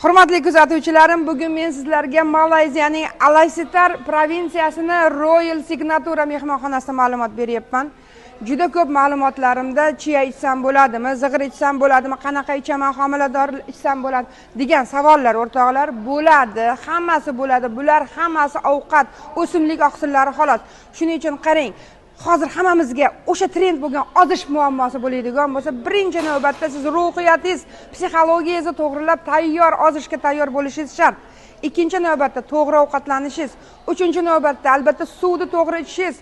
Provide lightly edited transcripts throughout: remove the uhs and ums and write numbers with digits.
Hurmatli kuzatuvchilarim, bugun men sizlarga Malayziyaning Alaisetar provinsiyasini Royal Signatura mehmonxonasida ma'lumot beryapman. Juda ko'p ma'lumotlarimda chiya ichsam bo'ladimi, zig'ir ichsam bo'ladimi, qanaqa ichaman, homilador ichsam bo'ladi degan savollar o'rtoqlar bo'ladi, hammasi bo'ladi. Bular hammasi ovqat, o'simlik oqsillari xolos. Shuning uchun qarang, hozir hammamizga o'sha trend bo'lgan ozish muammosi bo'ladigan bo'lsa, birinchi navbatda siz ruhiyatingiz, psixologiyangizni to'g'rilab, tayyor ozishga tayyor bo'lishingiz shart. Ikkinchi navbatda to'g'ri ovqatlanishingiz, uchinchi navbatda albatta suvni to'g'ri ichishingiz,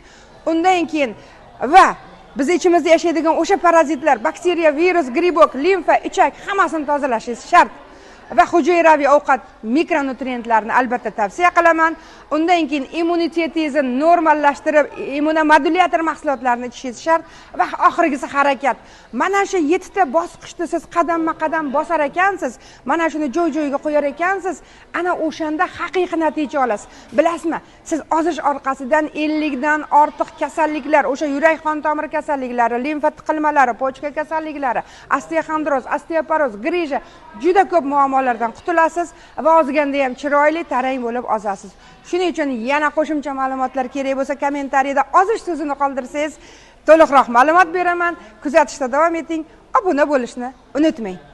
undan keyin va biz ichimizda yashaydigan o'sha parazitlar, bakteriya, virus, gribok, limfa, ichak hammasini tozalashingiz shart. Va hujayraviy ovqat mikronutrientlarni albatta tavsiya qilaman. Undan keyin immunitetingizni normallashtirib, immunomodulyator mahsulotlarini ichishingiz shart va oxirgisi harakat. Mana shu 7 ta bosqichda siz qadamma-qadam bosar ekansiz, mana shuni joy-joyiga qo'yar ekansiz, ana o'shanda haqiqiy natija olasiz. Bilasizmi? Siz ozish orqasidan 50 dan ortiq kasalliklar, o'sha yurak qon tomir kasalliklari, limfa tiqilmalari, pochka kasalliklari, osteoxondroz, osteoporoz, grija juda ko'p muammolardan qutulasiz va ozganda ham chiroyli, tarang bo'lib ozasiz. Shuning uchun yana qo'shimcha ma'lumotlar kerak bo'lsa, kommentariyada ozish so'zini qoldirsangiz, to'liqroq ma'lumot beraman. Kuzatishda davom eting, obuna bo'lishni unutmang.